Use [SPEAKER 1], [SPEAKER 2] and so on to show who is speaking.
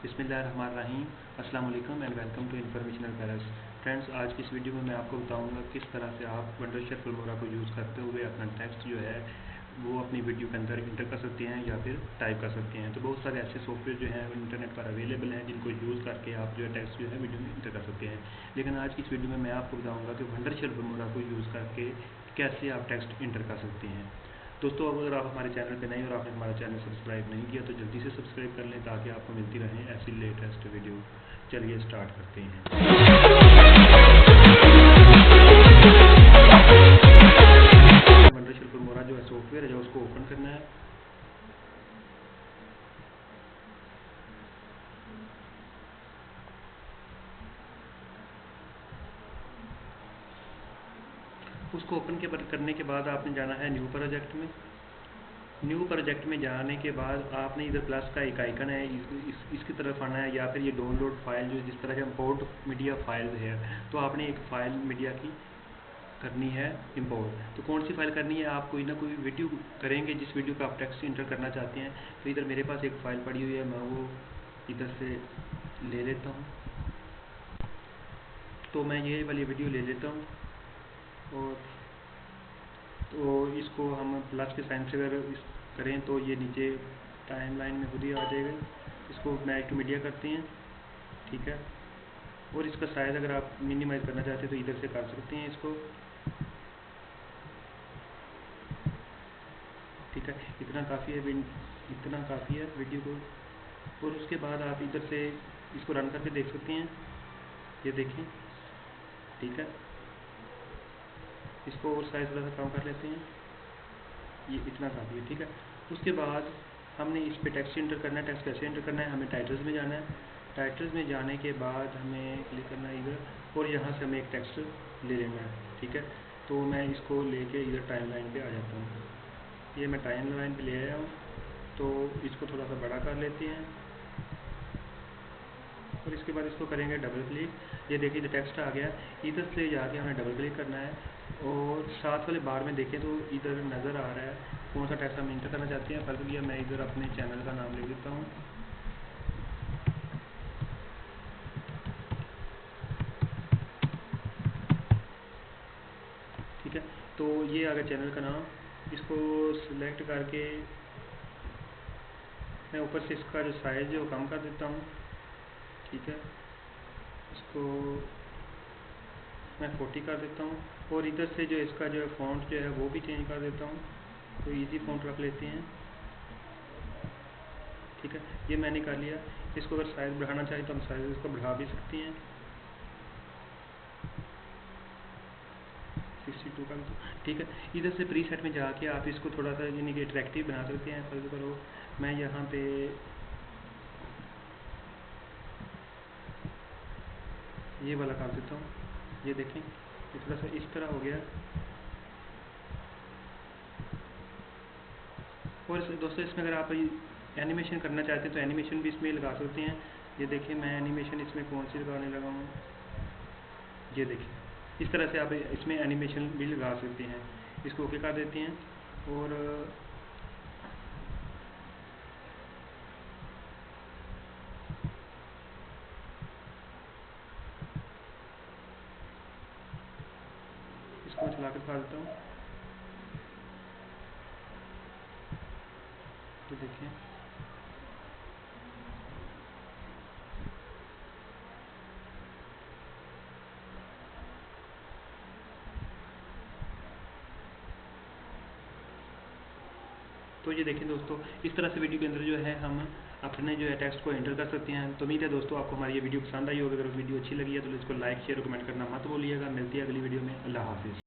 [SPEAKER 1] बिस्मिल्लाहिर्रहमानिर्रहीम। अस्सलाम वालेकुम and welcome to informational palace. Friends, आज की इस वीडियो में मैं आपको बताऊंगा किस तरह से आप वंडरशेयर फिल्मोरा को यूज़ करते हुए अपना टेक्स्ट जो है वो अपनी वीडियो के अंदर इंटर कर सकते हैं या फिर टाइप कर सकते हैं। तो बहुत सारे ऐसे सॉफ्टवेयर जो हैं इंटरनेट पर अवेलेबल हैं जिनको यूज़ करके आप जो है टेक्स्ट जो है वीडियो में इंटर कर सकते हैं। लेकिन आज की इस वीडियो में मैं आपको बताऊँगा कि वंडरशेयर फिल्मोरा को यूज़ करके कैसे आप टेक्स्ट इंटर कर सकते हैं। दोस्तों, अगर आप हमारे चैनल पे नए और आपने हमारा चैनल सब्सक्राइब नहीं किया तो जल्दी से सब्सक्राइब कर लें ताकि आपको मिलती रहें ऐसी लेटेस्ट वीडियो। चलिए स्टार्ट करते हैं। वंडरशेयर फिल्मोरा जो है सॉफ्टवेयर है जो उसको ओपन करना है। उसको ओपन करने के बाद आपने जाना है न्यू प्रोजेक्ट में। न्यू प्रोजेक्ट में जाने के बाद आपने इधर प्लस का एक आइकन है इसकी तरफ आना है, या फिर ये डाउनलोड फाइल जो जिस तरह से इंपोर्ट मीडिया फाइल है तो आपने एक फ़ाइल मीडिया की करनी है इंपोर्ट। तो कौन सी फाइल करनी है, आप कोई ना कोई वीडियो करेंगे जिस वीडियो का आप टेक्स्ट इंटर करना चाहते हैं। तो इधर मेरे पास एक फ़ाइल पड़ी हुई है, मैं वो इधर से ले लेता हूँ। तो मैं ये वाली वीडियो ले लेता हूँ और तो इसको हम प्लस के साइन से अगर करें तो ये नीचे टाइमलाइन में खुद ही आ जाएगा। इसको मैच टू मीडिया करते हैं, ठीक है। और इसका साइज़ अगर आप मिनिमाइज़ करना चाहते हैं तो इधर से कर सकते हैं इसको, ठीक है। इतना काफ़ी है वीडियो को। और उसके बाद आप इधर से इसको रन करके देख सकते हैं, ये देखें, ठीक है। इसको और साइज़ थोड़ा सा कम कर लेते हैं, ये इतना काफ़ी है, ठीक है। उसके बाद हमने इस पे टेक्स्ट इंटर करना है। टेक्स्ट कैसे इंटर करना है, हमें टाइटल्स में जाना है। टाइटल्स में जाने के बाद हमें क्लिक करना है इधर और यहाँ से हमें एक टेक्स्ट ले लेना है, ठीक है। तो मैं इसको लेके इधर टाइमलाइन पे आ जाता हूँ। ये मैं टाइमलाइन पे ले आया हूँ, तो इसको थोड़ा सा बड़ा कर लेते हैं और इसके बाद इसको करेंगे डबल क्लिक। ये देखिए टेक्स्ट आ गया। इधर से जाके हमें डबल क्लिक करना है और साथ वाले बार में देखें तो इधर नज़र आ रहा है कौन सा टेक्स्ट हम इंटर करना चाहते हैं। फर्ज लिया मैं इधर अपने चैनल का नाम लिख देता हूँ, ठीक है। तो ये आ गया चैनल का नाम। इसको सिलेक्ट करके मैं ऊपर से इसका जो साइज़ है वो कम कर देता हूँ, ठीक है। इसको मैं 40 कर देता हूँ और इधर से जो इसका जो है फ़ॉन्ट जो है वो भी चेंज कर देता हूँ। तो इजी फ़ॉन्ट रख लेते हैं, ठीक है। ये मैंने कर लिया। इसको अगर साइज़ बढ़ाना चाहें तो हम साइज़ इसको बढ़ा भी सकते हैं, 62 का, ठीक है। इधर से प्रीसेट में जाके आप इसको थोड़ा सा यानी कि अट्रैक्टिव बना सकते हैं। फर्ज करो मैं यहाँ पे ये वाला कर देता हूँ, ये देखें ये थोड़ा सा इस तरह हो गया। और दोस्तों इसमें अगर आप एनिमेशन करना चाहते हैं तो एनिमेशन भी इसमें लगा सकते हैं। ये देखिए मैं एनिमेशन इसमें कौन सी लगाने लगा हूँ, ये देखिए इस तरह से आप इसमें एनिमेशन भी लगा सकते हैं। इसको ओके कर देते हैं और इसको चला कर दिखा देता हूँ, तो देखिए तो ये देखें दोस्तों, इस तरह से वीडियो के अंदर जो है हम अपने जो है टेक्स्ट को एंटर कर सकते हैं। तो उम्मीद है दोस्तों आपको हमारी ये वीडियो पसंद आई होगी। अगर वीडियो अच्छी लगी है तो इसको लाइक शेयर और कमेंट करना मत भूलिएगा। मिलती है अगली वीडियो में। अल्लाह हाफिज़।